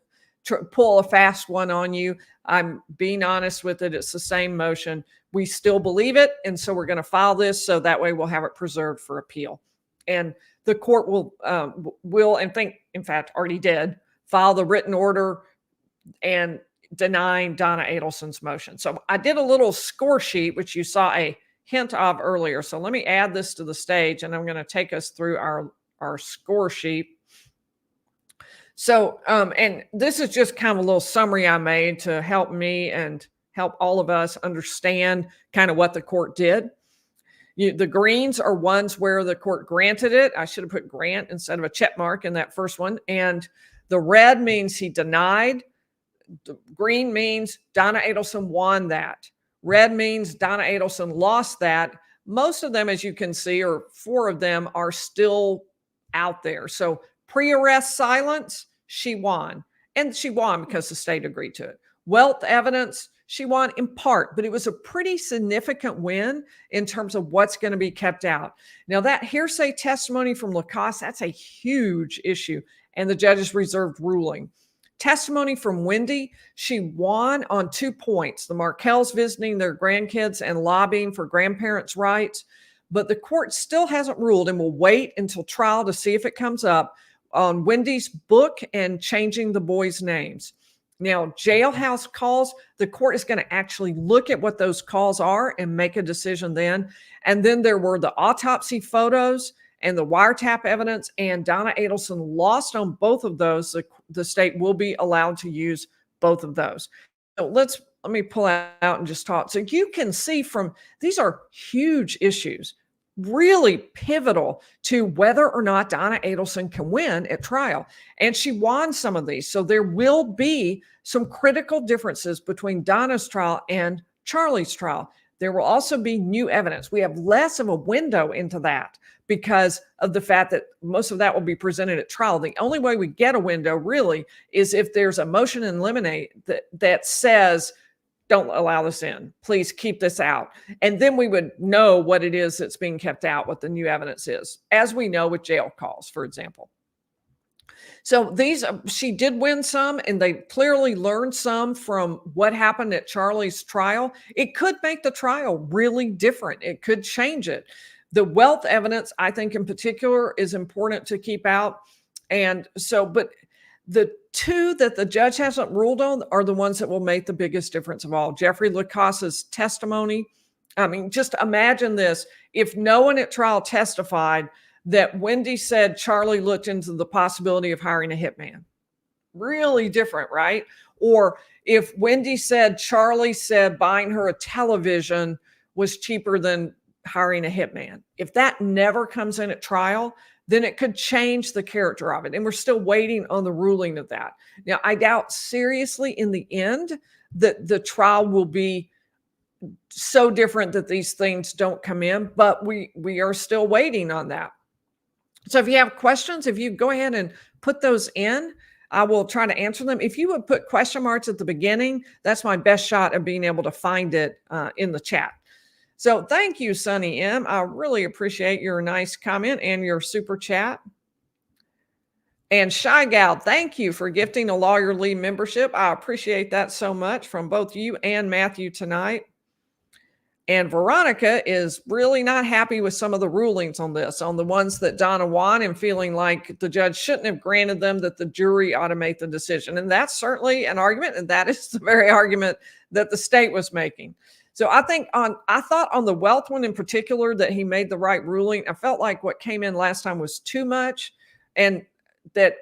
pull a fast one on you. I'm being honest with it. It's the same motion. We still believe it, and so we're going to file this so that way we'll have it preserved for appeal. And the court will and think, in fact, already did, file the written order and denying Donna Adelson's motion. So I did a little score sheet, which you saw a hint of earlier. So let me add this to the stage, and I'm going to take us through our score sheet. So, and this is just kind of a little summary I made to help me and help all of us understand kind of what the court did. The greens are ones where the court granted it. I should have put grant instead of a check mark in that first one. And the red means he denied. The green means Donna Adelson won that. Red means Donna Adelson lost that. Most of them, as you can see, or 4 of them, are still out there. So pre-arrest silence, she won. And she won because the state agreed to it. Wealth evidence, she won in part, but it was a pretty significant win in terms of what's going to be kept out. Now, that hearsay testimony from Lacoste, that's a huge issue, and the judge's reserved ruling. Testimony from Wendi, she won on 2 points, the Markels visiting their grandkids and lobbying for grandparents' rights, but the court still hasn't ruled, and will wait until trial to see if it comes up, on Wendy's book and changing the boys' names. Now, Jailhouse calls, the court is going to actually look at what those calls are and make a decision then. And then there were the autopsy photos and the wiretap evidence, and Donna Adelson lost on both of those. The state will be allowed to use both of those. So let me pull out and just talk. So you can see from, these are huge issues, really pivotal to whether or not Donna Adelson can win at trial. And she won some of these. So there will be some critical differences between Donna's trial and Charlie's trial. There will also be new evidence. We have less of a window into that because of the fact that most of that will be presented at trial. The only way we get a window really is if there's a motion in limine that says, don't allow this in. Please keep this out. And then we would know what it is that's being kept out, what the new evidence is, as we know with jail calls, for example. So these, she did win some, and they clearly learned some from what happened at Charlie's trial. It could make the trial really different. It could change it. The wealth evidence, I think in particular, is important to keep out. And so, but the 2 that the judge hasn't ruled on are the ones that will make the biggest difference of all. Jeffrey Lacosse's testimony. I mean, just imagine this. If no one at trial testified that Wendi said Charlie looked into the possibility of hiring a hitman. Really different, right? Or if Wendi said Charlie said buying her a television was cheaper than hiring a hitman. If that never comes in at trial, then it could change the character of it. And we're still waiting on the ruling of that. Now, I doubt seriously in the end that the trial will be so different that these things don't come in, but we are still waiting on that. So if you have questions, if you go ahead and put those in, I will try to answer them. If you would put question marks at the beginning, that's my best shot of being able to find it in the chat. So thank you, Sunny M. I really appreciate your nice comment and your super chat. And Shy Gal, thank you for gifting a Lawyer Lee membership. I appreciate that so much from both you and Matthew tonight. And Veronica is really not happy with some of the rulings on this, on the ones that Donna won, and feeling like the judge shouldn't have granted them, that the jury ought to make the decision. And that's certainly an argument, and that is the very argument that the state was making. So I thought on the wealth one in particular that he made the right ruling. I felt like what came in last time was too much, and that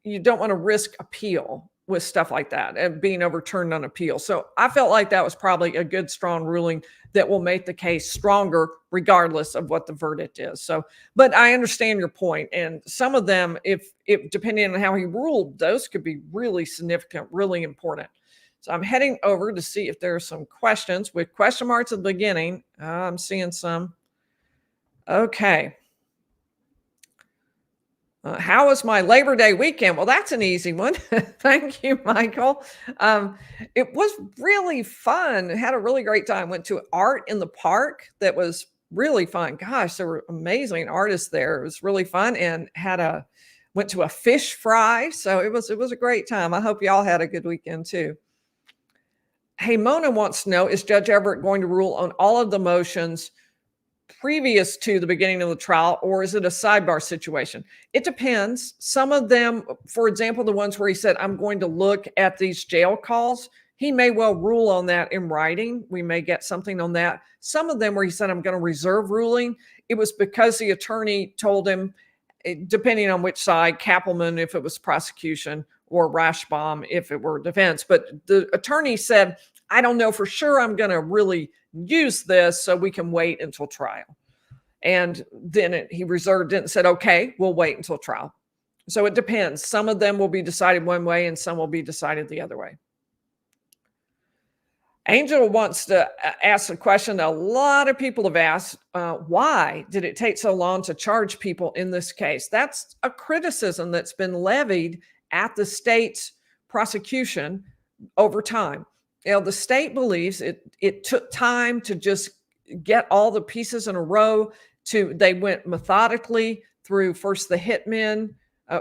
you don't want to risk appeal with stuff like that and being overturned on appeal. So I felt like that was probably a good, strong ruling that will make the case stronger regardless of what the verdict is. So, but I understand your point. And some of them, if depending on how he ruled, those could be really significant, really important. So I'm heading over to see if there are some questions with question marks at the beginning. I'm seeing some. Okay. How was my Labor Day weekend? Well, that's an easy one. Thank you, Michael. It was really fun. Had a really great time. Went to art in the park. That was really fun. Gosh, there were amazing artists there. It was really fun, and went to a fish fry. So it was a great time. I hope y'all had a good weekend too. Hey, Mona wants to know, is Judge Everett going to rule on all of the motions previous to the beginning of the trial, or is it a sidebar situation? It depends. Some of them, for example, the ones where he said, I'm going to look at these jail calls, he may well rule on that in writing. We may get something on that. Some of them where he said, I'm going to reserve ruling, it was because the attorney told him, depending on which side, Kappelman if it was prosecution, or Rashbaum if it were defense. But the attorney said, I don't know for sure I'm going to really use this, so we can wait until trial. And then he reserved it and said, okay, we'll wait until trial. So it depends. Some of them will be decided one way and some will be decided the other way. Angel wants to ask a question that a lot of people have asked. Why did it take so long to charge people in this case? That's a criticism that's been levied at the state's prosecution over time. You know, the state believes it took time to just get all the pieces in a row. They went methodically through first the hitmen,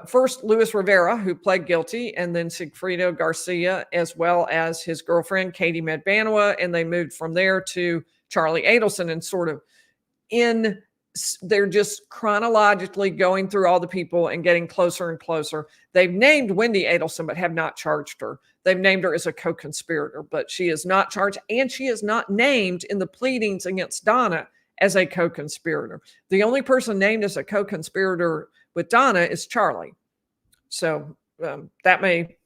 first Luis Rivera, who pled guilty, and then Sigfrido Garcia, as well as his girlfriend, Katie Medbanua, and they moved from there to Charlie Adelson, and sort of they're just chronologically going through all the people and getting closer and closer. They've named Wendi Adelson, but have not charged her. They've named her as a co-conspirator, but she is not charged, and she is not named in the pleadings against Donna as a co-conspirator. The only person named as a co-conspirator with Donna is Charlie. So that may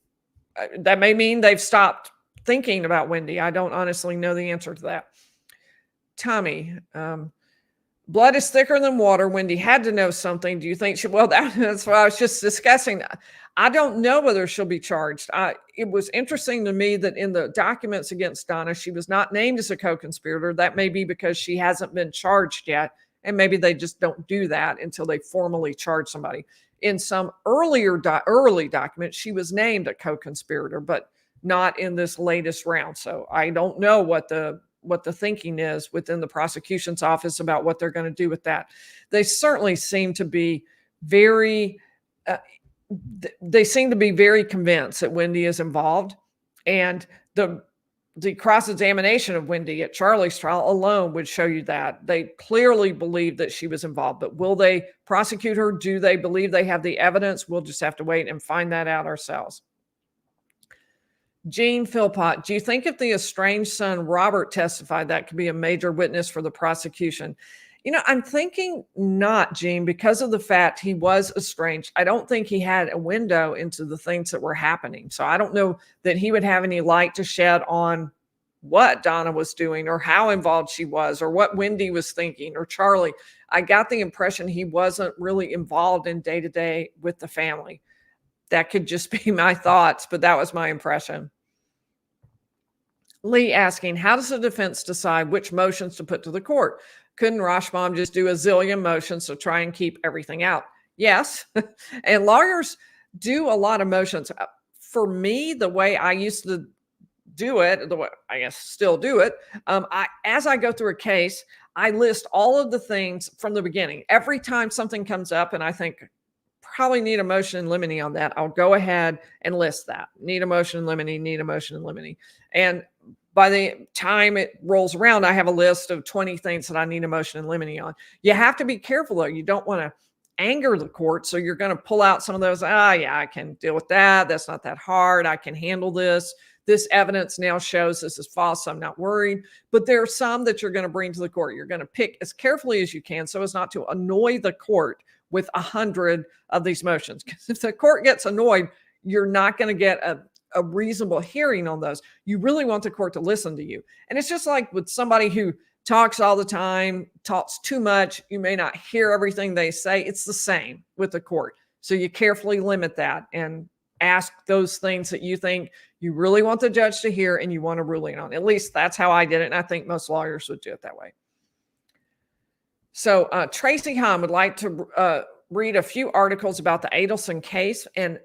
mean they've stopped thinking about Wendi. I don't honestly know the answer to that. Tommy, blood is thicker than water. Wendi had to know something. Do you think well, that's what I was just discussing. I don't know whether she'll be charged. It was interesting to me that in the documents against Donna, she was not named as a co-conspirator. That may be because she hasn't been charged yet. And maybe they just don't do that until they formally charge somebody. In some early documents, she was named a co-conspirator, but not in this latest round. So I don't know what the thinking is within the prosecution's office about what they're going to do with that. They certainly seem to be very convinced that Wendi is involved, and the cross-examination of Wendi at Charlie's trial alone would show you that. They clearly believe that she was involved, but will they prosecute her? Do they believe they have the evidence? We'll just have to wait and find that out ourselves. Jean Philpott, do you think if the estranged son Robert testified, that could be a major witness for the prosecution? You know, I'm thinking not, Jean, because of the fact he was estranged. I don't think he had a window into the things that were happening. So I don't know that he would have any light to shed on what Donna was doing or how involved she was or what Wendi was thinking or Charlie. I got the impression he wasn't really involved in day-to-day with the family. That could just be my thoughts, but that was my impression. Lee asking, how does the defense decide which motions to put to the court? Couldn't Rashbaum just do a zillion motions to try and keep everything out? Yes. And lawyers do a lot of motions. For me, the way I used to do it, the way I guess still do it, as I go through a case, I list all of the things from the beginning. Every time something comes up and I think probably need a motion in limine on that, I'll go ahead and list that. Need a motion in limine, need a motion in limine. And by the time it rolls around, I have a list of 20 things that I need a motion in limine on. You have to be careful though. You don't want to anger the court. So you're going to pull out some of those. Yeah, I can deal with that. That's not that hard. I can handle this. This evidence now shows this is false, so I'm not worried. But there are some that you're going to bring to the court. You're going to pick as carefully as you can so as not to annoy the court with 100 of these motions. Because if the court gets annoyed, you're not going to get a reasonable hearing on those. You really want the court to listen to you. And it's just like with somebody who talks all the time, talks too much, you may not hear everything they say. It's the same with the court. So you carefully limit that and ask those things that you think you really want the judge to hear and you want a ruling on. At least that's how I did it. And I think most lawyers would do it that way. So Tracy Hahn would like to read a few articles about the Adelson case. And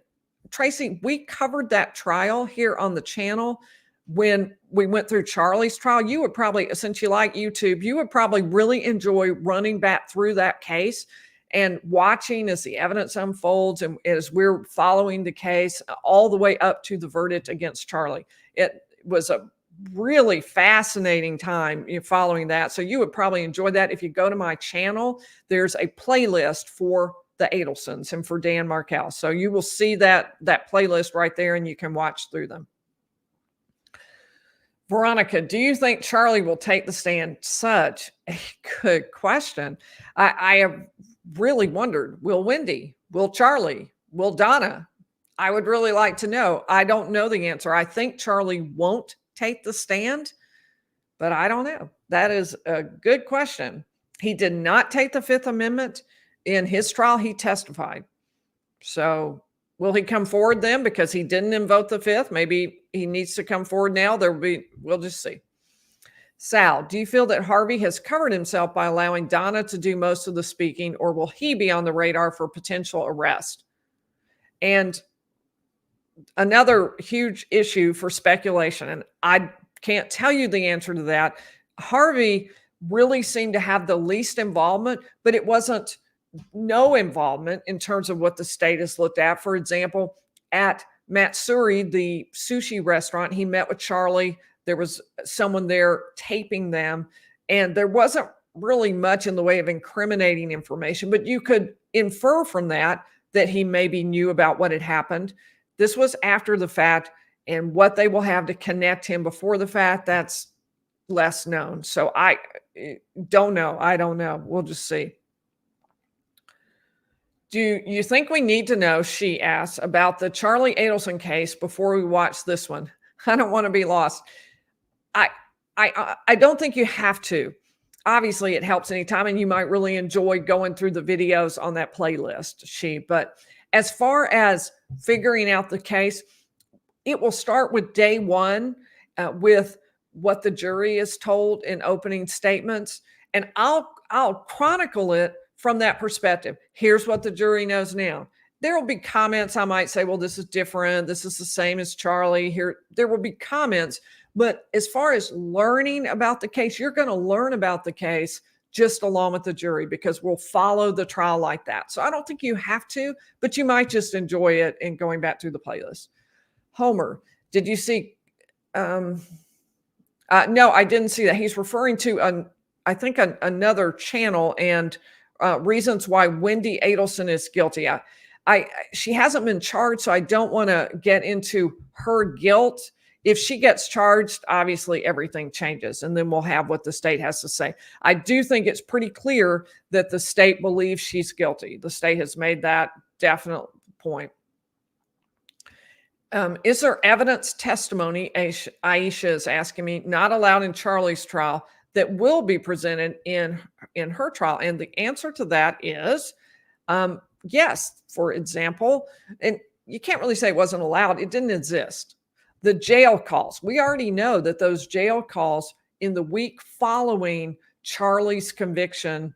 Tracy, we covered that trial here on the channel when we went through Charlie's trial. You would probably, since you like YouTube, you would probably really enjoy running back through that case and watching as the evidence unfolds and as we're following the case all the way up to the verdict against Charlie. It was a really fascinating time following that. So you would probably enjoy that. If you go to my channel, there's a playlist for the Adelsons and for Dan Markel. So you will see that playlist right there and you can watch through them. Veronica, do you think Charlie will take the stand? Such a good question. I have really wondered, will Wendy, will Charlie, will Donna? I would really like to know. I don't know the answer. I think Charlie won't take the stand, but I don't know. That is a good question. He did not take the Fifth Amendment in his trial. He testified. So will he come forward then because he didn't invoke the Fifth? Maybe he needs to come forward now. We'll just see. Sal, do you feel that Harvey has covered himself by allowing Donna to do most of the speaking, or will he be on the radar for potential arrest? And another huge issue for speculation, and I can't tell you the answer to that. Harvey really seemed to have the least involvement, but it wasn't no involvement in terms of what the state has looked at. For example, at Matsuri, the sushi restaurant, he met with Charlie. There was someone there taping them, and there wasn't really much in the way of incriminating information, but you could infer from that he maybe knew about what had happened. This was after the fact, and what they will have to connect him before the fact, that's less known. So I don't know. I don't know. We'll just see. Do you think we need to know, she asks, about the Charlie Adelson case before we watch this one? I don't want to be lost. I don't think you have to. Obviously, it helps anytime, and you might really enjoy going through the videos on that playlist, but as far as figuring out the case, it will start with day one with what the jury is told in opening statements, and I'll chronicle it from that perspective. Here's what the jury knows now. There will be comments. I might say, well, this is different. This is the same as Charlie. Here, there will be comments. But as far as learning about the case, you're going to learn about the case just along with the jury because we'll follow the trial like that. So I don't think you have to, but you might just enjoy it in going back through the playlist. Homer, did you see? No, I didn't see that. He's referring to, I think, another channel and reasons why Wendi Adelson is guilty. She hasn't been charged, so I don't want to get into her guilt. If she gets charged, obviously everything changes, and then we'll have what the state has to say. I do think it's pretty clear that the state believes she's guilty. The state has made that definite point. Is there evidence testimony, Aisha is asking me, not allowed in Charlie's trial that will be presented in her trial? And the answer to that is yes. For example, and you can't really say it wasn't allowed. It didn't exist. The jail calls. We already know that those jail calls in the week following Charlie's conviction,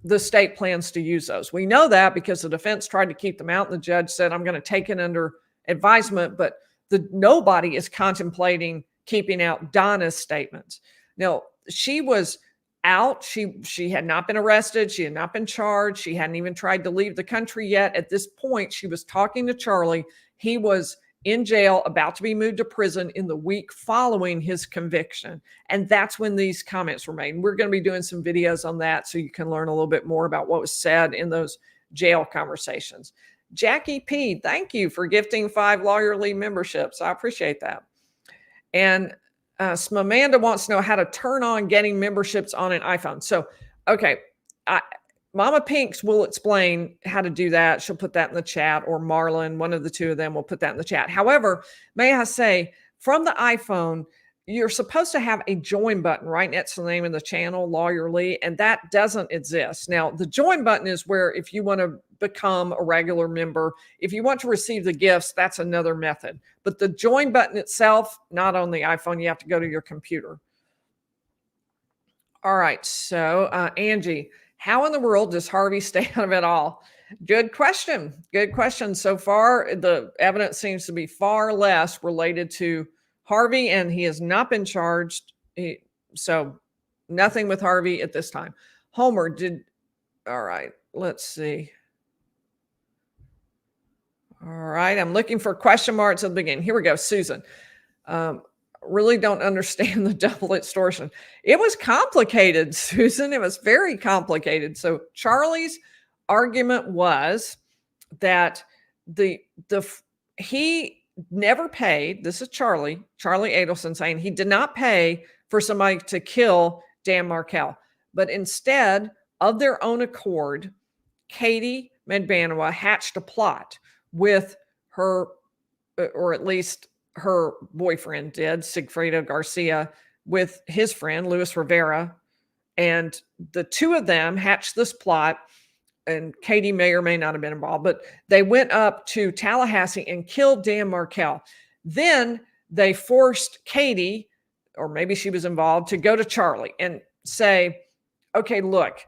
the state plans to use those. We know that because the defense tried to keep them out, and the judge said, I'm going to take it under advisement, but nobody is contemplating keeping out Donna's statements. Now, she was out. She had not been arrested. She had not been charged. She hadn't even tried to leave the country yet. At this point, she was talking to Charlie. He was in jail, about to be moved to prison in the week following his conviction. And that's when these comments were made. We're going to be doing some videos on that so you can learn a little bit more about what was said in those jail conversations. Jackie P., thank you for gifting 5 Lawyerly memberships. I appreciate that. And Smamanda wants to know how to turn on getting memberships on an iPhone. So, okay, Mama Pinks will explain how to do that. She'll put that in the chat, or Marlon, one of the two of them will put that in the chat. However, may I say, from the iPhone, you're supposed to have a join button right next to the name of the channel, Lawyerly, and that doesn't exist. Now, the join button is where if you want to become a regular member, if you want to receive the gifts, that's another method. But the join button itself, not on the iPhone, you have to go to your computer. All right, so Angie, how in the world does Harvey stay out of it all? Good question. Good question. So far, the evidence seems to be far less related to Harvey, and he has not been charged. So nothing with Harvey at this time. Homer did. All right, let's see. All right, I'm looking for question marks at the beginning. Here we go. Susan. Really don't understand the double extortion. It was complicated, Susan. It was very complicated. So Charlie's argument was that he never paid. This is Charlie Adelson saying he did not pay for somebody to kill Dan Markel, but instead, of their own accord, Katie Medbanwa hatched a plot with her, or at least her boyfriend did, Sigfrido Garcia, with his friend, Luis Rivera. And the two of them hatched this plot, and Katie may or may not have been involved, but they went up to Tallahassee and killed Dan Markel. Then they forced Katie, or maybe she was involved, to go to Charlie and say, okay, look,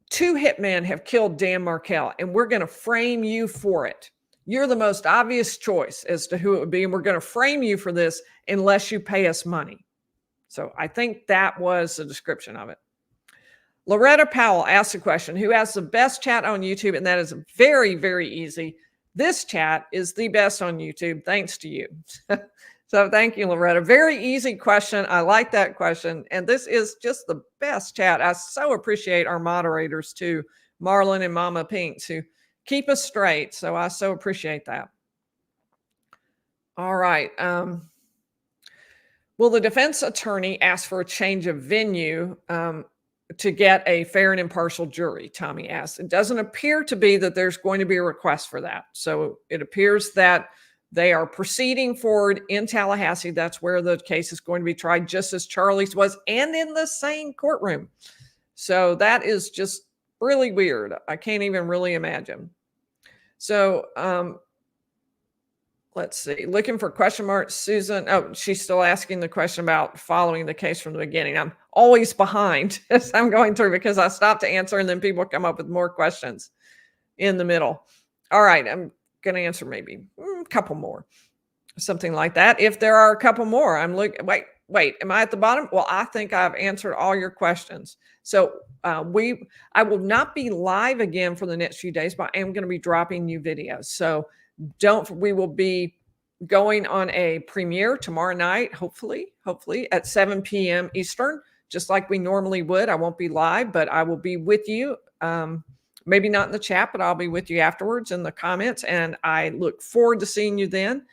2 hitmen have killed Dan Markel, and we're going to frame you for it. You're the most obvious choice as to who it would be, and we're going to frame you for this unless you pay us money. So I think that was the description of it. Loretta Powell asked a question, who has the best chat on YouTube? And that is very, very easy. This chat is the best on YouTube, thanks to you. So thank you, Loretta. Very easy question. I like that question. And this is just the best chat. I so appreciate our moderators too, Marlon and Mama Pinks, who keep us straight. So I so appreciate that. All right. Will the defense attorney ask for a change of venue to get a fair and impartial jury? Tommy asked. It doesn't appear to be that there's going to be a request for that. So it appears that they are proceeding forward in Tallahassee. That's where the case is going to be tried, just as Charlie's was, and in the same courtroom. So that is just really weird. I can't even really imagine. So let's see. Looking for question marks, Susan. Oh, she's still asking the question about following the case from the beginning. I'm always behind as I'm going through because I stop to answer and then people come up with more questions in the middle. All right. I'm going to answer maybe a couple more, something like that. If there are a couple more, I'm looking, wait, am I at the bottom? Well, I think I've answered all your questions. So I will not be live again for the next few days, but I am going to be dropping new videos. So we will be going on a premiere tomorrow night, hopefully at 7 p.m. Eastern, just like we normally would. I won't be live, but I will be with you. Maybe not in the chat, but I'll be with you afterwards in the comments. And I look forward to seeing you then.